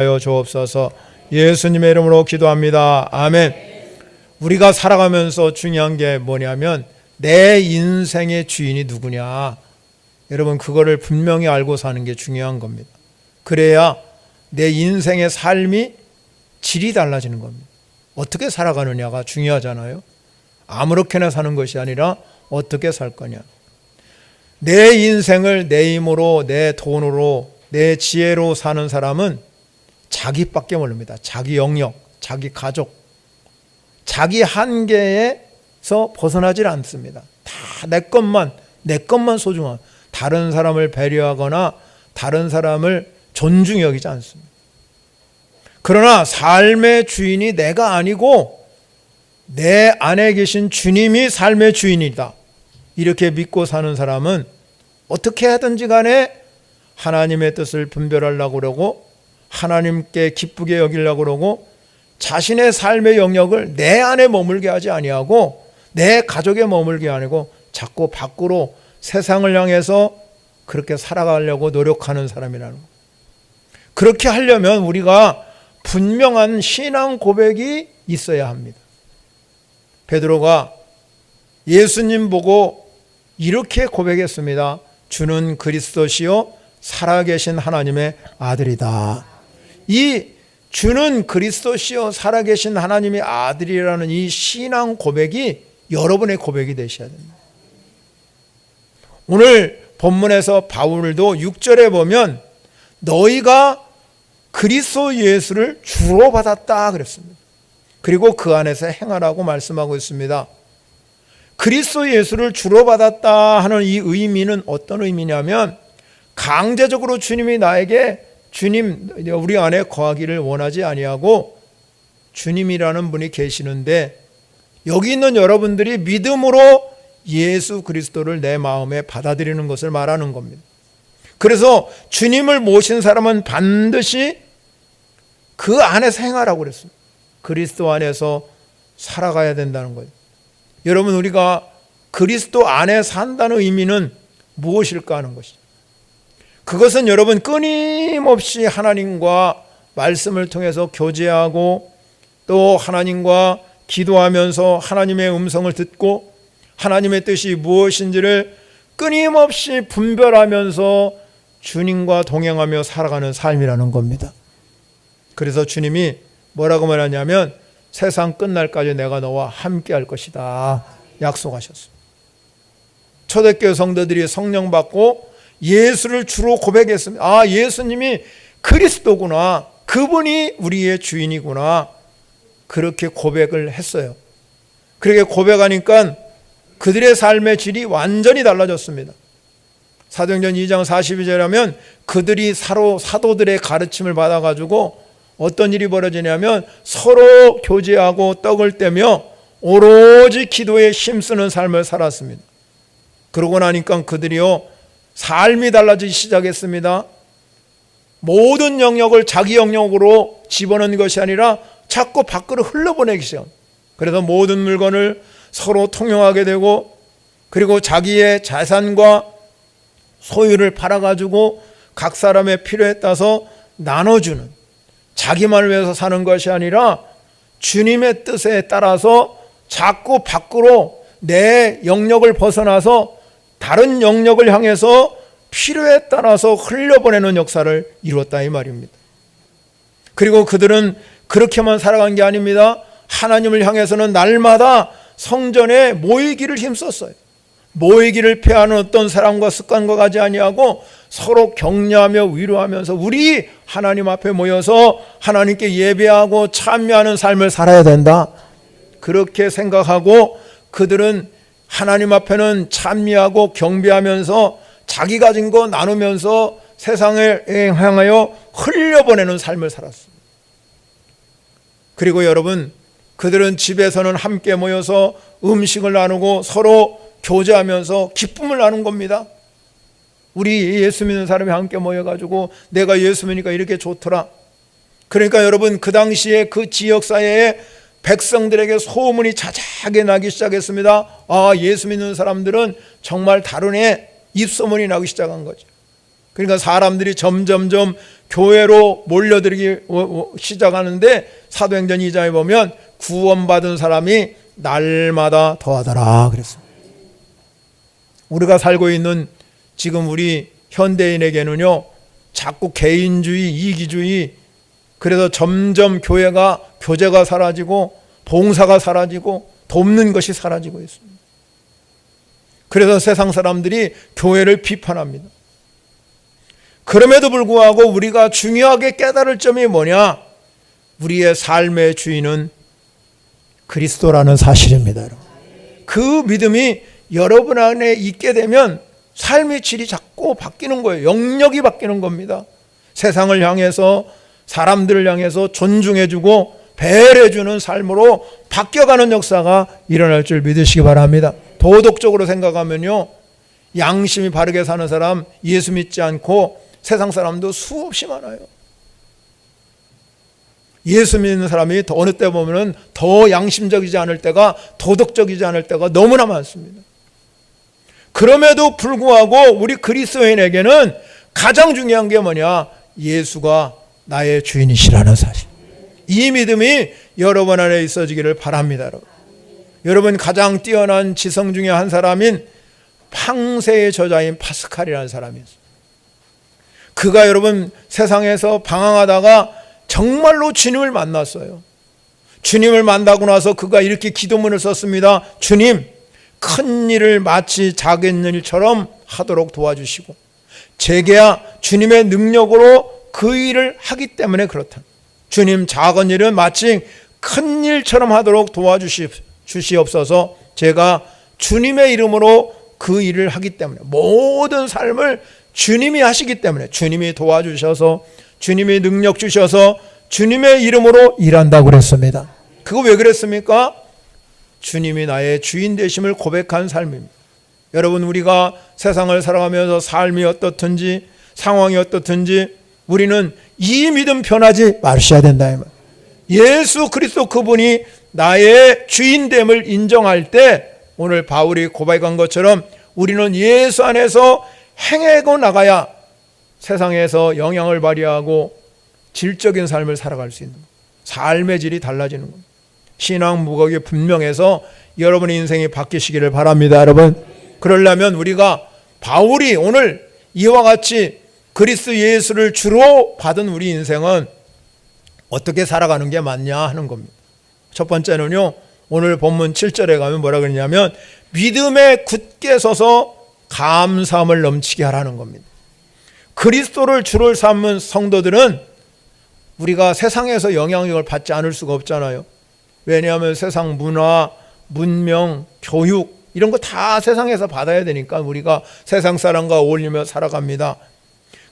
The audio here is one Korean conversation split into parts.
하여 주옵소서. 예수님의 이름으로 기도합니다. 아멘. 우리가 살아가면서 중요한 게 뭐냐면 내 인생의 주인이 누구냐. 여러분, 그거를 분명히 알고 사는 게 중요한 겁니다. 그래야 내 인생의 삶이 질이 달라지는 겁니다. 어떻게 살아가느냐가 중요하잖아요. 아무렇게나 사는 것이 아니라 어떻게 살 거냐. 내 인생을 내 힘으로, 내 돈으로, 내 지혜로 사는 사람은 자기밖에 모릅니다. 자기 영역, 자기 가족, 자기 한계에서 벗어나질 않습니다. 다 내 것만 소중한, 다른 사람을 배려하거나 다른 사람을 존중히 여기지 않습니다. 그러나 삶의 주인이 내가 아니고 내 안에 계신 주님이 삶의 주인이다, 이렇게 믿고 사는 사람은 어떻게 하든지 간에 하나님의 뜻을 분별하려고 그러고 하나님께 기쁘게 여기려고 그러고 자신의 삶의 영역을 내 안에 머물게 하지 아니하고 내 가족에 머물게 아니고 자꾸 밖으로 세상을 향해서 그렇게 살아가려고 노력하는 사람이라는 거. 그렇게 하려면 우리가 분명한 신앙 고백이 있어야 합니다. 베드로가 예수님 보고 이렇게 고백했습니다. 주는 그리스도시요 살아계신 하나님의 아들이다. 이 주는 그리스도시요 살아계신 하나님의 아들이라는 이 신앙 고백이 여러분의 고백이 되셔야 됩니다. 오늘 본문에서 바울도 6절에 보면 너희가 그리스도 예수를 주로 받았다 그랬습니다. 그리고 그 안에서 행하라고 말씀하고 있습니다. 그리스도 예수를 주로 받았다 하는 이 의미는 어떤 의미냐면 강제적으로 주님이 나에게 주님 우리 안에 거하기를 원하지 아니하고 주님이라는 분이 계시는데 여기 있는 여러분들이 믿음으로 예수 그리스도를 내 마음에 받아들이는 것을 말하는 겁니다. 그래서 주님을 모신 사람은 반드시 그 안에서 행하라고 그랬습니다. 그리스도 안에서 살아가야 된다는 거예요. 여러분, 우리가 그리스도 안에 산다는 의미는 무엇일까 하는 것이죠. 그것은 여러분 끊임없이 하나님과 말씀을 통해서 교제하고 또 하나님과 기도하면서 하나님의 음성을 듣고 하나님의 뜻이 무엇인지를 끊임없이 분별하면서 주님과 동행하며 살아가는 삶이라는 겁니다. 그래서 주님이 뭐라고 말하냐면 세상 끝날까지 내가 너와 함께 할 것이다 약속하셨습니다. 초대교회 성도들이 성령 받고 예수를 주로 고백했습니다. 아, 예수님이 그리스도구나, 그분이 우리의 주인이구나, 그렇게 고백을 했어요. 그렇게 고백하니까 그들의 삶의 질이 완전히 달라졌습니다. 사도행전 2장 42절에 하면 그들이 사도들의 가르침을 받아가지고 어떤 일이 벌어지냐면 서로 교제하고 떡을 떼며 오로지 기도에 힘쓰는 삶을 살았습니다. 그러고 나니까 그들이요 삶이 달라지기 시작했습니다. 모든 영역을 자기 영역으로 집어넣는 것이 아니라 자꾸 밖으로 흘러보내기 시작합니다. 그래서 모든 물건을 서로 통용하게 되고 그리고 자기의 재산과 소유를 팔아가지고 각 사람의 필요에 따라서 나눠주는, 자기만을 위해서 사는 것이 아니라 주님의 뜻에 따라서 자꾸 밖으로 내 영역을 벗어나서 다른 영역을 향해서 필요에 따라서 흘려보내는 역사를 이뤘다 이 말입니다. 그리고 그들은 그렇게만 살아간 게 아닙니다. 하나님을 향해서는 날마다 성전에 모이기를 힘썼어요. 모이기를 폐하는 어떤 사람과 습관과 가지 아니하고 서로 격려하며 위로하면서 우리 하나님 앞에 모여서 하나님께 예배하고 참여하는 삶을 살아야 된다, 그렇게 생각하고 그들은 하나님 앞에는 찬미하고 경배하면서 자기 가진 거 나누면서 세상을 향하여 흘려보내는 삶을 살았습니다. 그리고 여러분, 그들은 집에서는 함께 모여서 음식을 나누고 서로 교제하면서 기쁨을 나눈 겁니다. 우리 예수 믿는 사람이 함께 모여가지고 내가 예수 믿으니까 이렇게 좋더라. 그러니까 여러분, 그 당시에 그 지역사회에 백성들에게 소문이 자자하게 나기 시작했습니다. 아, 예수 믿는 사람들은 정말 다른 애, 입소문이 나기 시작한 거죠. 그러니까 사람들이 점점점 교회로 몰려들기 시작하는데 사도행전 2장에 보면 구원받은 사람이 날마다 더하더라 그랬습니다. 우리가 살고 있는 지금 우리 현대인에게는요, 자꾸 개인주의, 이기주의, 그래서 점점 교제가 사라지고 봉사가 사라지고 돕는 것이 사라지고 있습니다. 그래서 세상 사람들이 교회를 비판합니다. 그럼에도 불구하고 우리가 중요하게 깨달을 점이 뭐냐? 우리의 삶의 주인은 그리스도라는 사실입니다. 그 믿음이 여러분 안에 있게 되면 삶의 질이 자꾸 바뀌는 거예요. 영역이 바뀌는 겁니다. 세상을 향해서, 사람들을 향해서 존중해주고 배려해주는 삶으로 바뀌어가는 역사가 일어날 줄 믿으시기 바랍니다. 도덕적으로 생각하면요, 양심이 바르게 사는 사람, 예수 믿지 않고 세상 사람도 수없이 많아요. 예수 믿는 사람이 어느 때 보면 더 양심적이지 않을 때가, 도덕적이지 않을 때가 너무나 많습니다. 그럼에도 불구하고 우리 그리스도인에게는 가장 중요한 게 뭐냐? 예수가 나의 주인이시라는 사실. 이 믿음이 여러분 안에 있어지기를 바랍니다. 여러분, 여러분 가장 뛰어난 지성 중에 한 사람인 팡세의 저자인 파스칼이라는 사람이 있어요. 그가 여러분 세상에서 방황하다가 정말로 주님을 만났어요. 주님을 만나고 나서 그가 이렇게 기도문을 썼습니다. 주님, 큰 일을 마치 작은 일처럼 하도록 도와주시고, 제게야 주님의 능력으로 그 일을 하기 때문에 그렇다. 주님, 작은 일은 마치 큰 일처럼 하도록 도와주시옵소서. 제가 주님의 이름으로 그 일을 하기 때문에, 모든 삶을 주님이 하시기 때문에, 주님이 도와주셔서, 주님이 능력 주셔서 주님의 이름으로 일한다고 그랬습니다. 그거 왜 그랬습니까? 주님이 나의 주인 되심을 고백한 삶입니다. 여러분, 우리가 세상을 살아가면서 삶이 어떻든지, 상황이 어떻든지 우리는 이 믿음 변하지 마셔야 된다. 예수 그리스도 그분이 나의 주인됨을 인정할 때, 오늘 바울이 고백한 것처럼 우리는 예수 안에서 행하고 나가야 세상에서 영향을 발휘하고 질적인 삶을 살아갈 수 있는 거예요. 삶의 질이 달라지는 겁니다. 신앙 무각이 분명해서 여러분의 인생이 바뀌시기를 바랍니다. 여러분, 그러려면 우리가 바울이 오늘 이와 같이 그리스도 예수를 주로 받은 우리 인생은 어떻게 살아가는 게 맞냐 하는 겁니다. 첫 번째는요, 오늘 본문 7절에 가면 뭐라 그러냐면 믿음에 굳게 서서 감사함을 넘치게 하라는 겁니다. 그리스도를 주로 삼은 성도들은 우리가 세상에서 영향력을 받지 않을 수가 없잖아요. 왜냐하면 세상 문화, 문명, 교육 이런 거 다 세상에서 받아야 되니까 우리가 세상 사람과 어울리며 살아갑니다.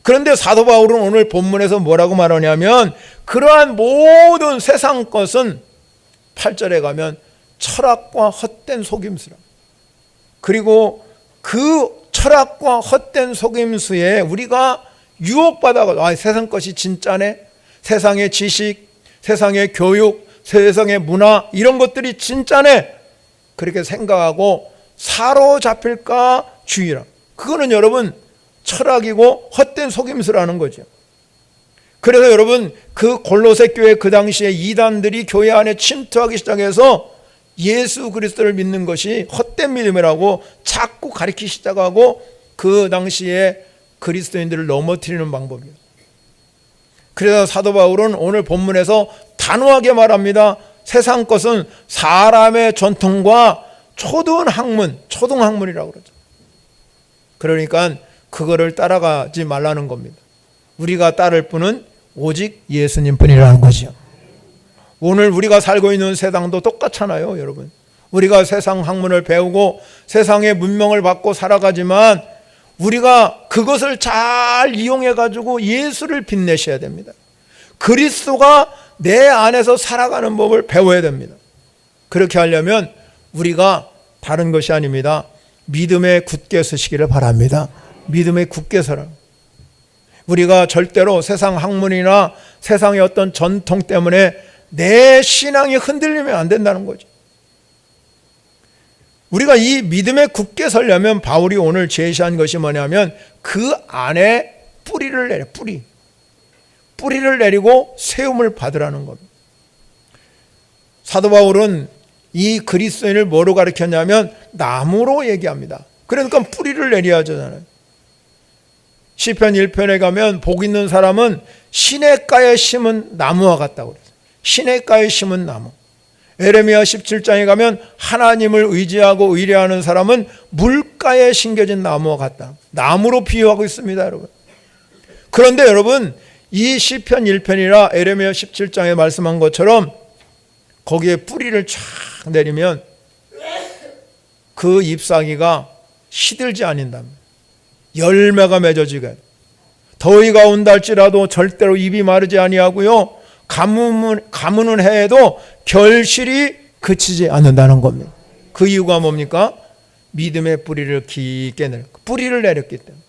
그런데 사도 바울은 오늘 본문에서 뭐라고 말하냐면 그러한 모든 세상 것은 8절에 가면 철학과 헛된 속임수라. 그리고 그 철학과 헛된 속임수에 우리가 유혹받아가 세상 것이 진짜네, 세상의 지식, 세상의 교육, 세상의 문화 이런 것들이 진짜네, 그렇게 생각하고 사로잡힐까 주의라. 그거는 여러분 철학이고 헛된 속임수라는 거죠. 그래서 여러분 그 골로새 교회 그 당시에 이단들이 교회 안에 침투하기 시작해서 예수 그리스도를 믿는 것이 헛된 믿음이라고 자꾸 가르치기 시작하고 그 당시에 그리스도인들을 넘어뜨리는 방법이에요. 그래서 사도 바울은 오늘 본문에서 단호하게 말합니다. 세상 것은 사람의 전통과 초등학문이라고 그러죠. 그러니까 그거를 따라가지 말라는 겁니다. 우리가 따를 분은 오직 예수님 뿐이라는 거죠. 오늘 우리가 살고 있는 세상도 똑같잖아요, 여러분. 우리가 세상 학문을 배우고 세상의 문명을 받고 살아가지만 우리가 그것을 잘 이용해 가지고 예수를 빛내셔야 됩니다. 그리스도가 내 안에서 살아가는 법을 배워야 됩니다. 그렇게 하려면 우리가 다른 것이 아닙니다. 믿음에 굳게 서시기를 바랍니다. 믿음에 굳게 서라. 우리가 절대로 세상 학문이나 세상의 어떤 전통 때문에 내 신앙이 흔들리면 안 된다는 거죠. 우리가 이 믿음에 굳게 서려면 바울이 오늘 제시한 것이 뭐냐면 그 안에 뿌리를 내려, 뿌리를 내리고 세움을 받으라는 겁니다. 사도 바울은 이 그리스도인을 뭐로 가르쳤냐면 나무로 얘기합니다. 그러니까 뿌리를 내려야 하잖아요. 시편 1편에 가면 복 있는 사람은 시냇가에 심은 나무와 같다고 그랬어요. 시냇가에 심은 나무. 에레미야 17장에 가면 하나님을 의지하고 의뢰하는 사람은 물가에 심겨진 나무와 같다. 나무로 비유하고 있습니다, 여러분. 그런데 여러분, 이 시편 1편이라 에레미야 17장에 말씀한 것처럼 거기에 뿌리를 쫙 내리면 그 잎사귀가 시들지 않는답니다. 열매가 맺어지게. 더위가 온다 할지라도 절대로 잎이 마르지 아니하고요. 가무는 해에도 결실이 그치지 않는다는 겁니다. 그 이유가 뭡니까? 믿음의 뿌리를 깊게 뿌리를 내렸기 때문에.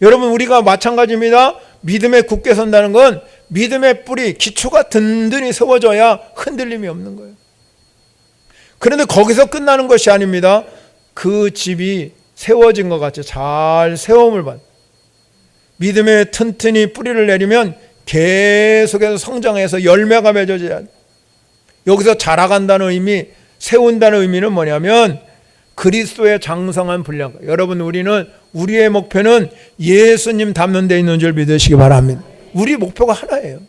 여러분, 우리가 마찬가지입니다. 믿음에 굳게 선다는 건 믿음의 뿌리, 기초가 든든히 세워져야 흔들림이 없는 거예요. 그런데 거기서 끝나는 것이 아닙니다. 그 집이 세워진 것 같이 잘 세움을 받는, 믿음에 튼튼히 뿌리를 내리면 계속해서 성장해서 열매가 맺어져야 돼. 여기서 자라간다는 의미, 세운다는 의미는 뭐냐면 그리스도의 장성한 분량. 여러분, 우리의 목표는 예수님 닮는 데 있는 줄 믿으시기 바랍니다. 우리 목표가 하나예요.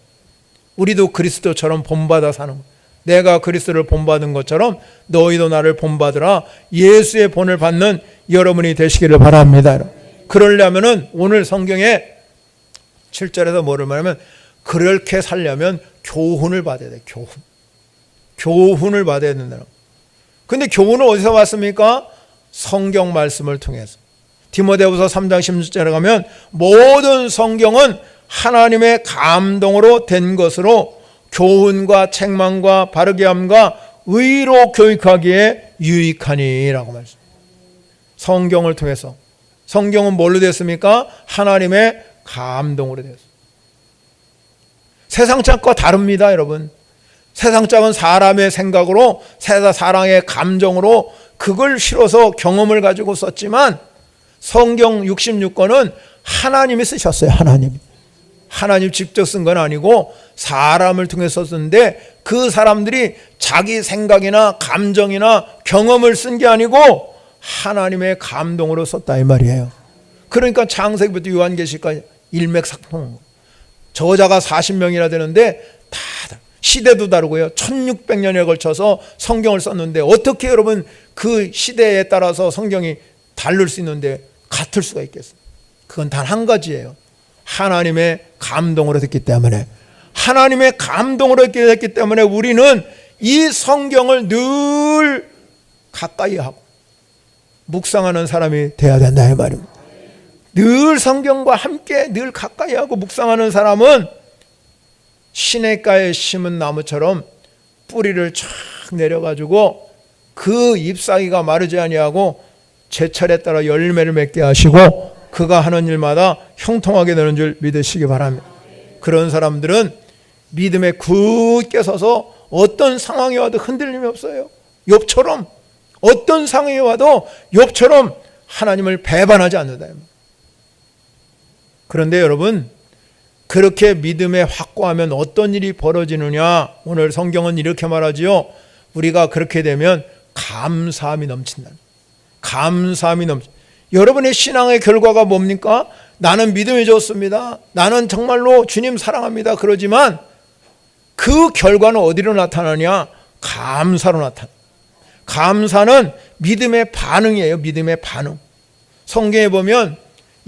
우리도 그리스도처럼 본받아 사는 것. 내가 그리스도를 본받은 것처럼 너희도 나를 본받으라. 예수의 본을 받는 여러분이 되시기를 바랍니다. 그러려면은 오늘 성경에 7절에서 뭐를 말하면 그렇게 살려면 교훈을 받아야 돼. 교훈을 받아야 된다는. 근데 교훈은 어디서 받습니까? 성경 말씀을 통해서. 디모데후서 3장 16절에 가면 모든 성경은 하나님의 감동으로 된 것으로 교훈과 책망과 바르게 함과 의로 교육하기에 유익하니라고 말씀. 성경을 통해서. 성경은 뭘로 됐습니까? 하나님의 감동으로 됐어요. 세상 책과 다릅니다, 여러분. 세상 책은 사람의 생각으로, 사람의 감정으로 그걸 실어서 경험을 가지고 썼지만 성경 66권은 하나님이 쓰셨어요. 하나님 직접 쓴 건 아니고 사람을 통해 썼는데 그 사람들이 자기 생각이나 감정이나 경험을 쓴 게 아니고 하나님의 감동으로 썼다 이 말이에요. 그러니까 창세기부터 요한계시까지 일맥상통. 저자가 40명이나 되는데 다 시대도 다르고요. 1600년에 걸쳐서 성경을 썼는데 어떻게 여러분 그 시대에 따라서 성경이 다를 수 있는데 같을 수가 있겠어요? 그건 단 한 가지예요. 하나님의 감동으로 됐기 때문에. 하나님의 감동으로 됐기 때문에 우리는 이 성경을 늘 가까이 하고 묵상하는 사람이 돼야 된다 이 말입니다. 늘 성경과 함께 늘 가까이 하고 묵상하는 사람은 시냇가에 심은 나무처럼 뿌리를 쫙 내려가지고 그 잎사귀가 마르지 아니하고 제철에 따라 열매를 맺게 하시고 그가 하는 일마다 형통하게 되는 줄 믿으시기 바랍니다. 그런 사람들은 믿음에 굳게 서서 어떤 상황이 와도 흔들림이 없어요. 욥처럼 어떤 상황이 와도 욥처럼 하나님을 배반하지 않는다. 그런데 여러분, 그렇게 믿음에 확고하면 어떤 일이 벌어지느냐? 오늘 성경은 이렇게 말하지요. 우리가 그렇게 되면 감사함이 넘친다. 감사함이 넘친다. 여러분의 신앙의 결과가 뭡니까? 나는 믿음이 좋습니다. 나는 정말로 주님 사랑합니다. 그러지만 그 결과는 어디로 나타나냐? 감사로 나타나. 감사는 믿음의 반응이에요. 믿음의 반응. 성경에 보면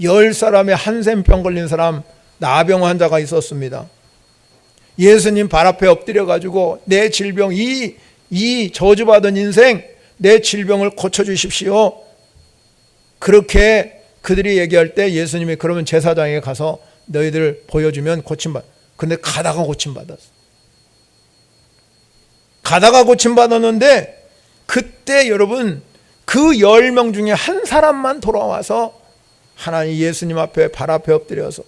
10사람의 한센병 걸린 사람, 나병 환자가 있었습니다. 예수님 발 앞에 엎드려 가지고 내 질병, 이 저주받은 인생, 내 질병을 고쳐주십시오. 그렇게 그들이 얘기할 때 예수님이 그러면 제사장에 가서 너희들 보여주면 고침받아. 근데 가다가 고침받았어. 가다가 고침받았는데 그때 여러분 그 10명 중에 한 사람만 돌아와서 하나님 예수님 앞에 발 앞에 엎드려서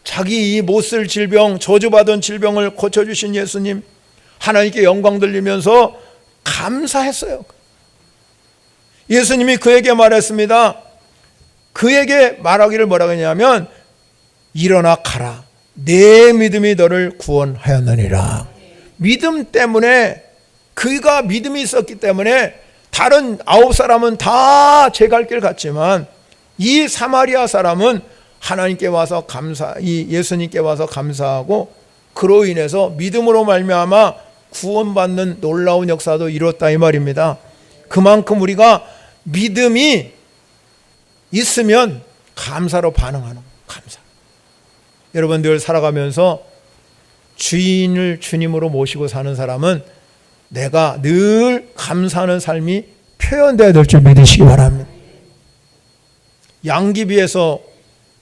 자기 이 못쓸 질병, 저주받은 질병을 고쳐주신 예수님 하나님께 영광 돌리면서 감사했어요. 예수님이 그에게 말했습니다. 그에게 말하기를 뭐라고 했냐면 일어나 가라. 내 믿음이 너를 구원하였느니라. 믿음 때문에, 그가 믿음이 있었기 때문에 다른 9사람은 다 제 갈 길 갔지만 이 사마리아 사람은 하나님께 와서 이 예수님께 와서 감사하고 그로 인해서 믿음으로 말미암아 구원받는 놀라운 역사도 이뤘다 이 말입니다. 그만큼 우리가 믿음이 있으면 감사로 반응하는 거예요. 감사. 여러분 늘 살아가면서 주인을 주님으로 모시고 사는 사람은 내가 늘 감사하는 삶이 표현되어야 될 줄 믿으시기 바랍니다. 양귀비에서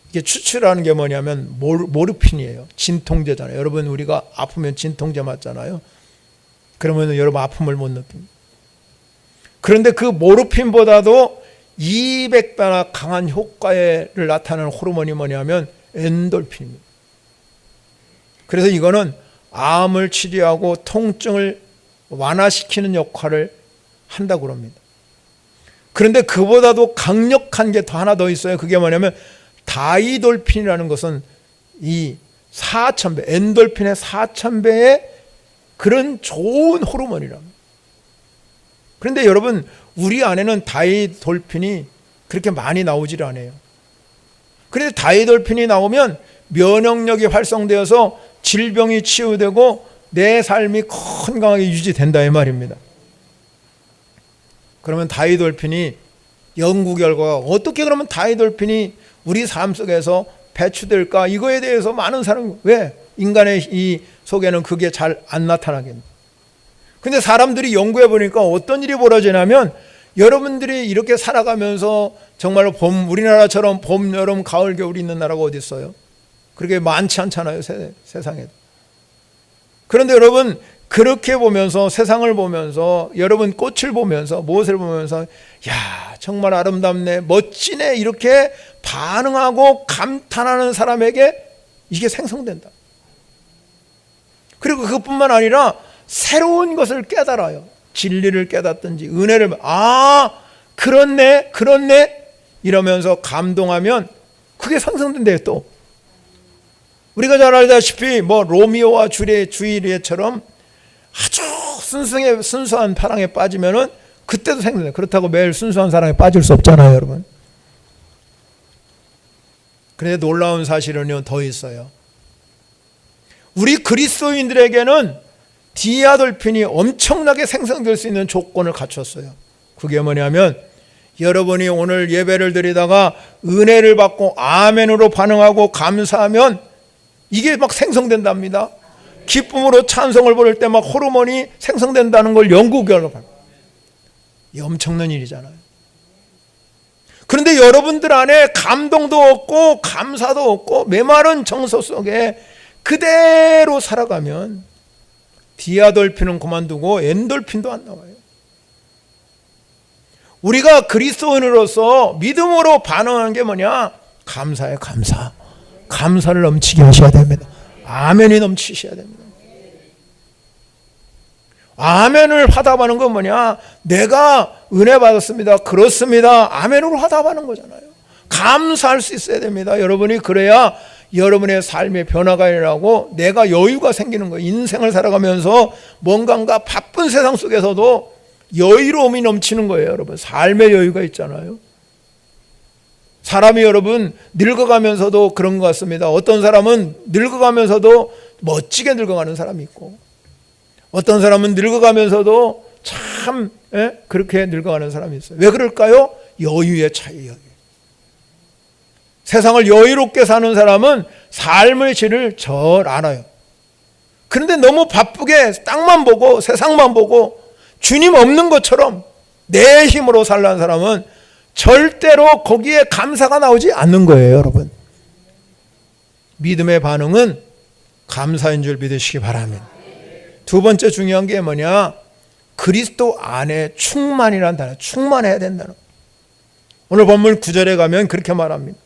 이게 추출하는 게 뭐냐면 모르핀이에요. 진통제잖아요. 여러분 우리가 아프면 진통제 맞잖아요. 그러면 여러분 아픔을 못 느낍니다. 그런데 그 모르핀보다도 200배나 강한 효과를 나타내는 호르몬이 뭐냐면 엔돌핀입니다. 그래서 이거는 암을 치료하고 통증을 완화시키는 역할을 한다고 합니다. 그런데 그보다도 강력한 게 더 하나 더 있어요. 그게 뭐냐면 다이돌핀이라는 것은 이 4000배, 엔돌핀의 4000배의 그런 좋은 호르몬이랍니다. 그런데 여러분 우리 안에는 다이돌핀이 그렇게 많이 나오질 않아요. 그런데 다이돌핀이 나오면 면역력이 활성되어서 질병이 치유되고 내 삶이 건강하게 유지된다 이 말입니다. 그러면 다이돌핀이 연구 결과가 어떻게 그러면 다이돌핀이 우리 삶 속에서 배출될까? 이거에 대해서 많은 사람이 왜 인간의 이 속에는 그게 잘 안 나타나겠냐? 근데 사람들이 연구해 보니까 어떤 일이 벌어지냐면 여러분들이 이렇게 살아가면서 정말로 우리나라처럼 봄, 여름, 가을, 겨울이 있는 나라가 어디 있어요? 그렇게 많지 않잖아요, 세상에. 그런데 여러분 그렇게 보면서 세상을 보면서 여러분 꽃을 보면서 무엇을 보면서 야 정말 아름답네 멋지네 이렇게 반응하고 감탄하는 사람에게 이게 생성된다. 그리고 그것뿐만 아니라 새로운 것을 깨달아요. 진리를 깨닫든지 은혜를 그렇네 이러면서 감동하면 그게 상승된대요. 또 우리가 잘 알다시피 로미오와 주리엣처럼 아주 순수한 사랑에 빠지면은 그때도 생겨요. 그렇다고 매일 순수한 사랑에 빠질 수 없잖아요, 여러분. 그런데 놀라운 사실은요 더 있어요. 우리 그리스도인들에게는 디아돌핀이 엄청나게 생성될 수 있는 조건을 갖췄어요. 그게 뭐냐면 여러분이 오늘 예배를 드리다가 은혜를 받고 아멘으로 반응하고 감사하면 이게 막 생성된답니다. 기쁨으로 찬송을 부를 때 막 호르몬이 생성된다는 걸 연구 결과. 이 엄청난 일이잖아요. 그런데 여러분들 안에 감동도 없고 감사도 없고 메마른 정서 속에 그대로 살아가면 디아돌핀은 그만두고 엔돌핀도 안 나와요. 우리가 그리스도인으로서 믿음으로 반응하는 게 뭐냐? 감사예요. 감사를 넘치게 하셔야 됩니다. 아멘이 넘치셔야 됩니다. 아멘을 화답하는 건 뭐냐? 내가 은혜 받았습니다. 그렇습니다. 아멘으로 화답하는 거잖아요. 감사할 수 있어야 됩니다. 여러분이 그래야 여러분의 삶의 변화가 일어나고 내가 여유가 생기는 거예요. 인생을 살아가면서 뭔가 바쁜 세상 속에서도 여유로움이 넘치는 거예요. 여러분 삶의 여유가 있잖아요. 사람이 여러분 늙어가면서도 그런 것 같습니다. 어떤 사람은 늙어가면서도 멋지게 늙어가는 사람이 있고 어떤 사람은 늙어가면서도 참 그렇게 늙어가는 사람이 있어요. 왜 그럴까요? 여유의 차이. 세상을 여유롭게 사는 사람은 삶의 질을 잘 알아요. 그런데 너무 바쁘게 땅만 보고 세상만 보고 주님 없는 것처럼 내 힘으로 살라는 사람은 절대로 거기에 감사가 나오지 않는 거예요, 여러분. 믿음의 반응은 감사인 줄 믿으시기 바랍니다. 두 번째 중요한 게 뭐냐? 그리스도 안에 충만이라는 단어, 충만해야 된다는 거예요. 오늘 본문 9절에 가면 그렇게 말합니다.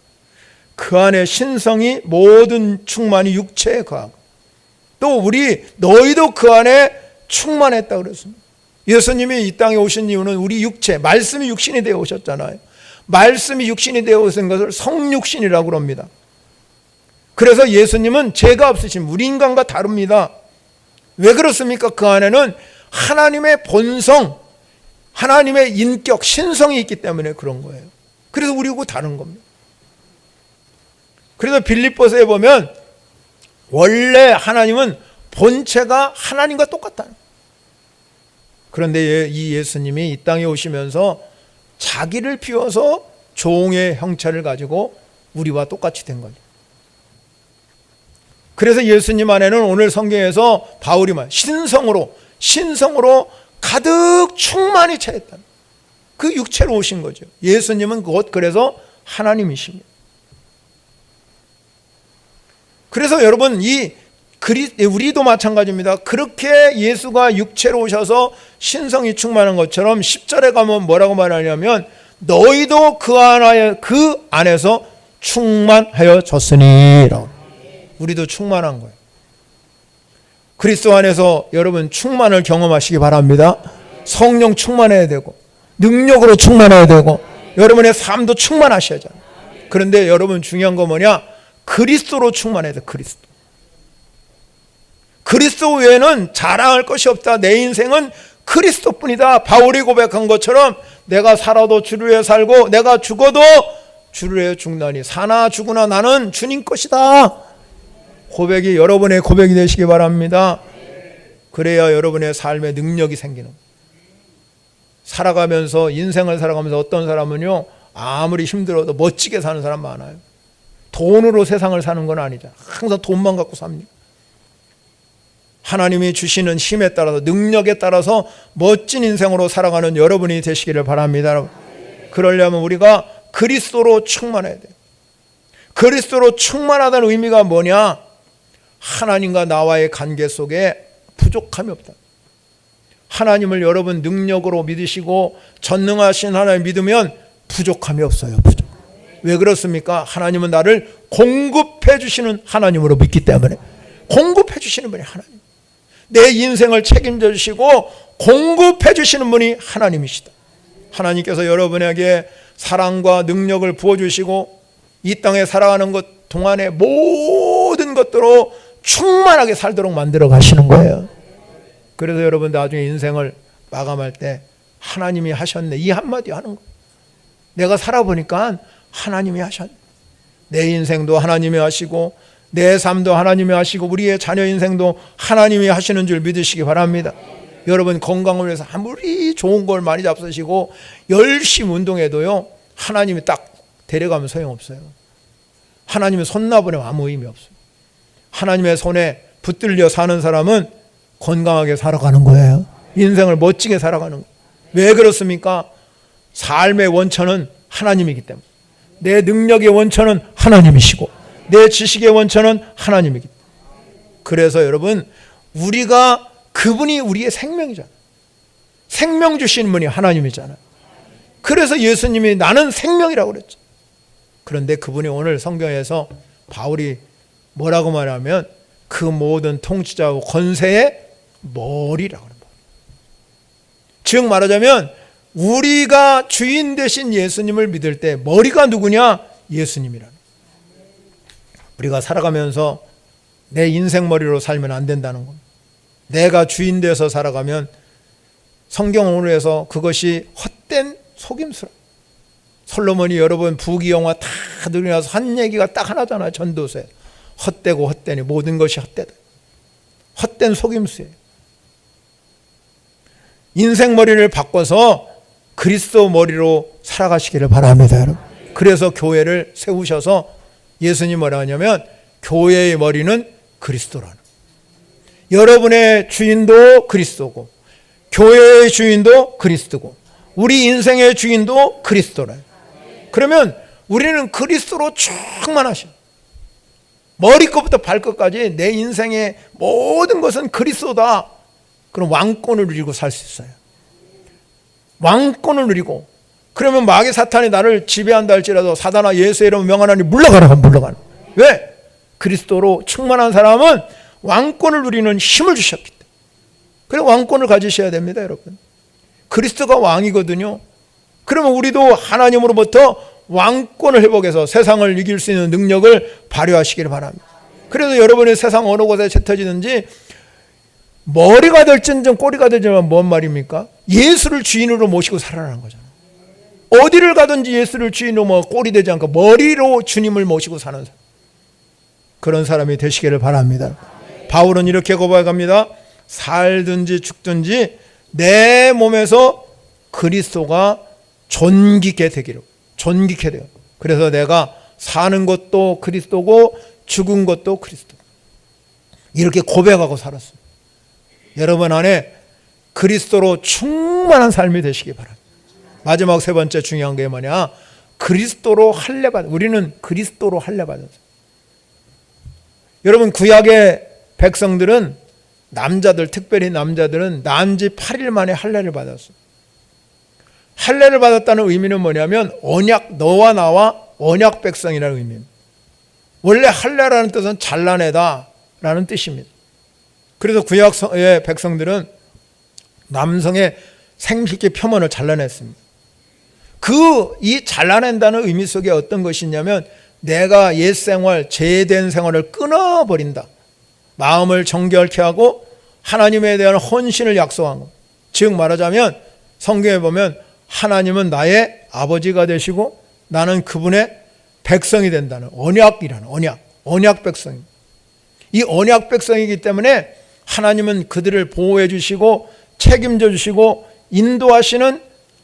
그 안에 신성이 모든 충만이 육체에 거하고 또 너희도 그 안에 충만했다고 그랬습니다. 예수님이 이 땅에 오신 이유는 우리 육체, 말씀이 육신이 되어 오셨잖아요. 말씀이 육신이 되어 오신 것을 성육신이라고 합니다. 그래서 예수님은 죄가 없으신 우리 인간과 다릅니다. 왜 그렇습니까? 그 안에는 하나님의 본성, 하나님의 인격, 신성이 있기 때문에 그런 거예요. 그래서 우리하고 다른 겁니다. 그래서 빌립보서에 보면 원래 하나님은 본체가 하나님과 똑같다는 거예요. 그런데 이 예수님이 이 땅에 오시면서 자기를 비워서 종의 형체를 가지고 우리와 똑같이 된 거죠. 그래서 예수님 안에는 오늘 성경에서 바울이 말 신성으로 가득 충만히 차있다. 그 육체로 오신 거죠. 예수님은 곧 그래서 하나님이십니다. 그래서 여러분 우리도 마찬가지입니다. 그렇게 예수가 육체로 오셔서 신성이 충만한 것처럼 10절에 가면 뭐라고 말하냐면 너희도 그 안에서 충만하여졌으니라고. 우리도 충만한 거예요. 그리스도 안에서 여러분 충만을 경험하시기 바랍니다. 성령 충만해야 되고 능력으로 충만해야 되고 여러분의 삶도 충만하셔야 돼요. 그런데 여러분 중요한 거 뭐냐? 그리스도로 충만해야 돼. 그리스도 외에는 자랑할 것이 없다. 내 인생은 그리스도뿐이다. 바울이 고백한 것처럼 내가 살아도 주를 위해 살고 내가 죽어도 주를 위해 죽나니 사나 죽으나 나는 주님 것이다. 고백이 여러분의 고백이 되시기 바랍니다. 그래야 여러분의 삶에 능력이 생기는 살아가면서 인생을 살아가면서 어떤 사람은요 아무리 힘들어도 멋지게 사는 사람 많아요. 돈으로 세상을 사는 건 아니잖아. 항상 돈만 갖고 삽니다. 하나님이 주시는 힘에 따라서 능력에 따라서 멋진 인생으로 살아가는 여러분이 되시기를 바랍니다. 그러려면 우리가 그리스도로 충만해야 돼요. 그리스도로 충만하다는 의미가 뭐냐? 하나님과 나와의 관계 속에 부족함이 없다. 하나님을 여러분 능력으로 믿으시고 전능하신 하나님 믿으면 부족함이 없어요. 왜 그렇습니까? 하나님은 나를 공급해 주시는 하나님으로 믿기 때문에. 공급해 주시는 분이 하나님. 내 인생을 책임져 주시고 공급해 주시는 분이 하나님이시다. 하나님께서 여러분에게 사랑과 능력을 부어주시고 이 땅에 살아가는 것 동안에 모든 것들로 충만하게 살도록 만들어 가시는 거예요. 그래서 여러분 나중에 인생을 마감할 때 하나님이 하셨네 이 한마디 하는 거예요. 내가 살아보니까 하나님이 하셨네. 내 인생도 하나님이 하시고 내 삶도 하나님이 하시고 우리의 자녀 인생도 하나님이 하시는 줄 믿으시기 바랍니다. 여러분 건강을 위해서 아무리 좋은 걸 많이 잡수시고 열심히 운동해도요 하나님이 딱 데려가면 소용없어요. 하나님의 손나보내면 아무 의미 없어요. 하나님의 손에 붙들려 사는 사람은 건강하게 살아가는 거예요. 인생을 멋지게 살아가는 거예요. 왜 그렇습니까? 삶의 원천은 하나님이기 때문에. 내 능력의 원천은 하나님이시고 내 지식의 원천은 하나님이기 때문에. 그래서 여러분 우리가 그분이 우리의 생명이잖아요. 생명 주시는 분이 하나님이잖아요. 그래서 예수님이 나는 생명이라고 그랬죠. 그런데 그분이 오늘 성경에서 바울이 뭐라고 말하면 그 모든 통치자와 권세의 머리라고 합니다. 즉 말하자면 우리가 주인 되신 예수님을 믿을 때 머리가 누구냐? 예수님이라는. 우리가 살아가면서 내 인생 머리로 살면 안 된다는 겁니다. 내가 주인 되어서 살아가면 성경 오늘에서 그것이 헛된 속임수라. 솔로몬이 여러분 부귀영화 다 들으고 나서 한 얘기가 딱 하나잖아요. 전도서에. 헛되고 헛되니 모든 것이 헛되다. 헛된 속임수예요. 인생 머리를 바꿔서 그리스도 머리로 살아가시기를 바랍니다. 여러분. 그래서 교회를 세우셔서 예수님 뭐라 하냐면 교회의 머리는 그리스도라는. 여러분의 주인도 그리스도고 교회의 주인도 그리스도고 우리 인생의 주인도 그리스도라. 그러면 우리는 그리스도로 충만하신 머리끝부터 발끝까지 내 인생의 모든 것은 그리스도다. 그럼 왕권을 누리고 살 수 있어요. 왕권을 누리고 그러면 마귀 사탄이 나를 지배한다 할지라도 사단아 예수의 이름 명하나니 물러가라. 왜? 그리스도로 충만한 사람은 왕권을 누리는 힘을 주셨기 때문에. 그래서 왕권을 가지셔야 됩니다. 여러분. 그리스도가 왕이거든요. 그러면 우리도 하나님으로부터 왕권을 회복해서 세상을 이길 수 있는 능력을 발휘하시기를 바랍니다. 그래서 여러분이 세상 어느 곳에 흩어지든지 머리가 될진정 꼬리가 되지만 뭔 말입니까? 예수를 주인으로 모시고 살아라는 거잖아요. 어디를 가든지 예수를 주인으로 꼬리 되지 않고 머리로 주님을 모시고 사는 사람, 그런 사람이 되시기를 바랍니다. 바울은 이렇게 고백합니다. 살든지 죽든지 내 몸에서 그리스도가 존귀케 되기를. 존귀케 돼요. 그래서 내가 사는 것도 그리스도고 죽은 것도 그리스도. 이렇게 고백하고 살았어요. 여러분 안에 그리스도로 충만한 삶이 되시기 바랍니다. 마지막 세 번째 중요한 게 뭐냐? 그리스도로 할례받아. 우리는 그리스도로 할례받았어요. 여러분 구약의 백성들은 남자들, 특별히 남자들은 난 지 8일 만에 할례를 받았어요. 할례를 받았다는 의미는 뭐냐면 언약, 너와 나와 언약 백성이라는 의미입니다. 원래 할례라는 뜻은 잘라내다라는 뜻입니다. 그래서 구약의 백성들은 남성의 생식기 표면을 잘라냈습니다. 이 잘라낸다는 의미 속에 어떤 것이 있냐면 내가 옛 생활, 죄된 생활을 끊어버린다. 마음을 정결케 하고 하나님에 대한 헌신을 약속한 것. 즉 말하자면 성경에 보면 하나님은 나의 아버지가 되시고 나는 그분의 백성이 된다는 언약이라는 언약 백성입니다. 이 언약 백성이기 때문에 하나님은 그들을 보호해 주시고 책임져 주시고 인도하시는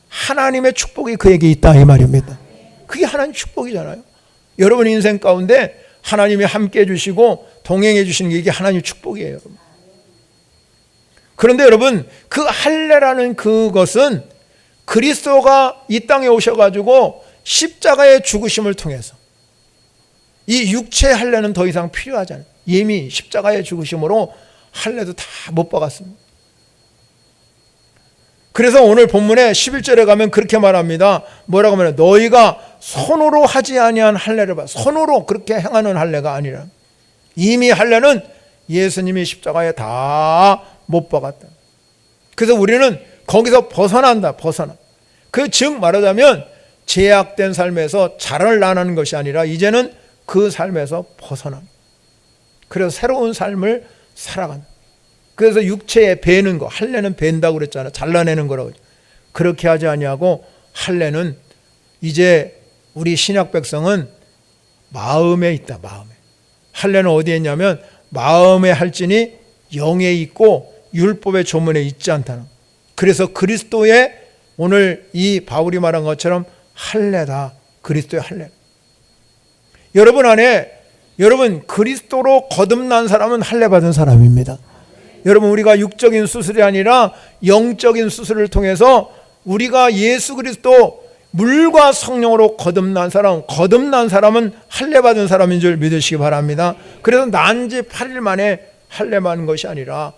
하나님의 축복이 그에게 있다 이 말입니다. 그게 하나님 축복이잖아요. 여러분 인생 가운데 하나님이 함께 해주시고 동행해 주시는 게 이게 하나님의 축복이에요. 여러분. 그런데 여러분 그 할례라는 그것은 그리스도가 이 땅에 오셔가지고 십자가의 죽으심을 통해서 이 육체의 할례는 더 이상 필요하지 않아요. 이미 십자가의 죽으심으로 할례도 다 못 박았습니다. 그래서 오늘 본문에 11절에 가면 그렇게 말합니다. 뭐라고 하면 너희가 손으로 하지 아니한 할례를 받아. 손으로 그렇게 행하는 할례가 아니라 이미 할례는 예수님이 십자가에 다 못 박았다. 그래서 우리는 거기서 벗어난다. 그 즉 말하자면 제약된 삶에서 자를 나누는 것이 아니라 이제는 그 삶에서 벗어난. 그래서 새로운 삶을 살아간다. 그래서 육체에 베는 거, 할례는 벤다고 그랬잖아요. 잘라내는 거라고. 그렇게 하지 아니하고 할례는 이제 우리 신약 백성은 마음에 있다. 마음에. 할례는 어디에 있냐면 마음에 할지니 영에 있고 율법의 조문에 있지 않다는. 그래서 그리스도의 오늘 이 바울이 말한 것처럼 할례다. 그리스도의 할례. 여러분 안에 여러분 그리스도로 거듭난 사람은 할례 받은 사람입니다. 여러분 우리가 육적인 수술이 아니라 영적인 수술을 통해서 우리가 예수 그리스도 물과 성령으로 거듭난 사람은 할례 받은 사람인 줄 믿으시기 바랍니다. 그래서 난지 8일 만에 할례 받은 것이 아니라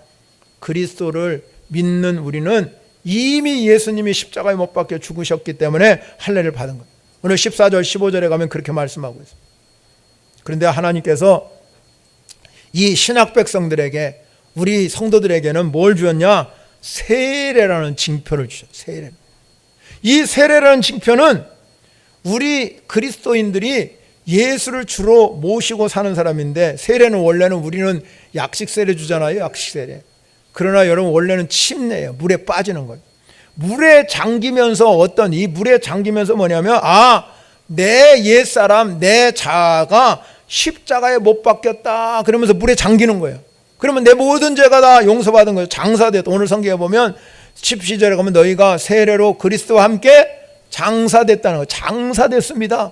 그리스도를 믿는 우리는 이미 예수님이 십자가에 못 박혀 죽으셨기 때문에 할례를 받은 거예요. 오늘 14절 15절에 가면 그렇게 말씀하고 있습니다. 그런데 하나님께서 이 신학 백성들에게 우리 성도들에게는 뭘 주었냐? 세례라는 징표를 주셨어요. 세례. 이 세례라는 징표는 우리 그리스도인들이 예수를 주로 모시고 사는 사람인데 세례는 원래는 우리는 약식 세례 주잖아요. 약식 세례. 그러나 여러분 원래는 침례예요. 물에 빠지는 거예요. 물에 잠기면서 이 물에 잠기면서 뭐냐면 내 옛사람 내 자아가 십자가에 못 박혔다 그러면서 물에 잠기는 거예요. 그러면 내 모든 죄가 다 용서받은 거예요. 장사됐다. 오늘 성경에 보면 12절에 가면 너희가 세례로 그리스도와 함께 장사됐다는 거예요. 장사됐습니다.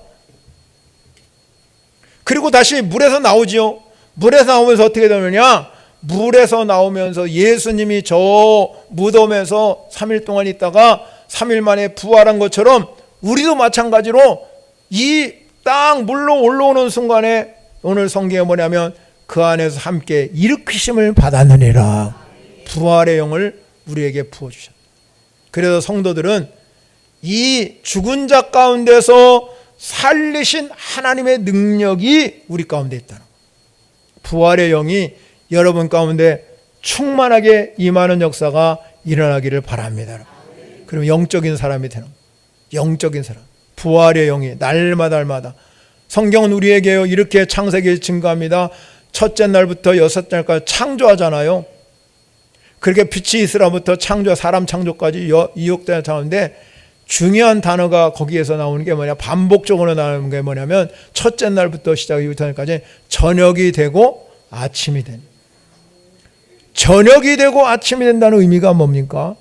그리고 다시 물에서 나오지요. 물에서 나오면서 어떻게 되느냐? 물에서 나오면서 예수님이 저 무덤에서 3일 동안 있다가 3일 만에 부활한 것처럼 우리도 마찬가지로 이 땅 물로 올라오는 순간에 오늘 성경에 뭐냐면 그 안에서 함께 일으키심을 받았느니라. 부활의 영을 우리에게 부어주셨다. 그래서 성도들은 이 죽은 자 가운데서 살리신 하나님의 능력이 우리 가운데 있다는 거예요. 부활의 영이 여러분 가운데 충만하게 임하는 역사가 일어나기를 바랍니다. 그럼 영적인 사람이 되는 거예요. 영적인 사람. 부활의 영이 날마다 성경은 우리에게요 이렇게 창세기 증거합니다. 첫째 날부터 여섯 날까지 창조하잖아요. 그렇게 빛이 있으라부터 사람 창조까지 2억 대 창조인데 중요한 단어가 거기에서 나오는 게 뭐냐, 반복적으로 나오는 게 뭐냐면 첫째 날부터 시작 2억 날까지 저녁이 되고 아침이 된. 저녁이 되고 아침이 된다는 의미가 뭡니까?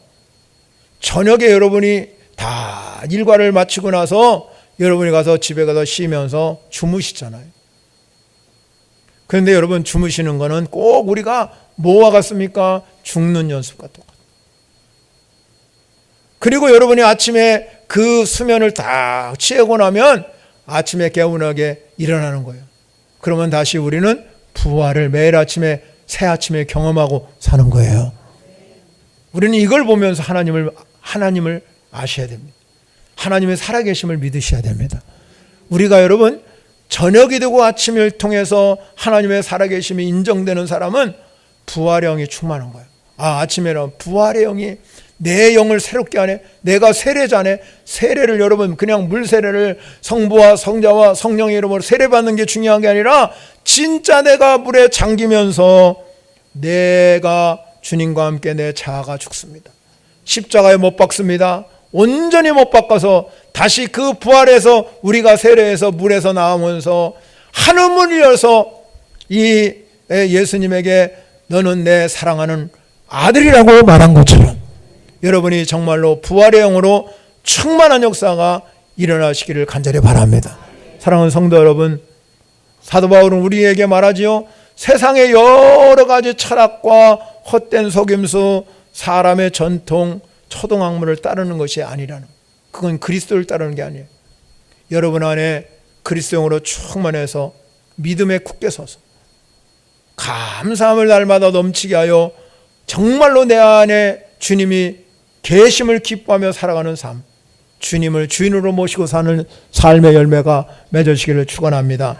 저녁에 여러분이 다 일과를 마치고 나서 여러분이 가서 집에 가서 쉬면서 주무시잖아요. 그런데 여러분 주무시는 거는 꼭 우리가 뭐와 같습니까? 죽는 연습과 똑같아요. 그리고 여러분이 아침에 그 수면을 다 취하고 나면 아침에 개운하게 일어나는 거예요. 그러면 다시 우리는 부활을 매일 아침에 새 아침에 경험하고 사는 거예요. 우리는 이걸 보면서 하나님을 아셔야 됩니다. 하나님의 살아계심을 믿으셔야 됩니다. 우리가 여러분 저녁이 되고 아침을 통해서 하나님의 살아계심이 인정되는 사람은 부활의 영이 충만한 거예요. 아침에는 부활의 영이 내 영을 새롭게 하네. 내가 세례자네. 세례를 여러분 그냥 물 세례를 성부와 성자와 성령의 이름으로 세례받는 게 중요한 게 아니라 진짜 내가 물에 잠기면서 내가 주님과 함께 내 자아가 죽습니다. 십자가에 못 박습니다. 온전히 못 박아서 다시 그 부활에서 우리가 세례해서 물에서 나오면서 하늘문을 열어서 이 예수님에게 너는 내 사랑하는 아들이라고 말한 것처럼 여러분이 정말로 부활의 영으로 충만한 역사가 일어나시기를 간절히 바랍니다. 사랑하는 성도 여러분, 사도 바울은 우리에게 말하지요. 세상의 여러 가지 철학과 헛된 속임수, 사람의 전통, 초등학문을 따르는 것이 아니라는, 그건 그리스도를 따르는 게 아니에요. 여러분 안에 그리스도영으로 충만해서 믿음에 굳게 서서 감사함을 날마다 넘치게 하여 정말로 내 안에 주님이 계심을 기뻐하며 살아가는 삶, 주님을 주인으로 모시고 사는 삶의 열매가 맺어지기를 축원합니다.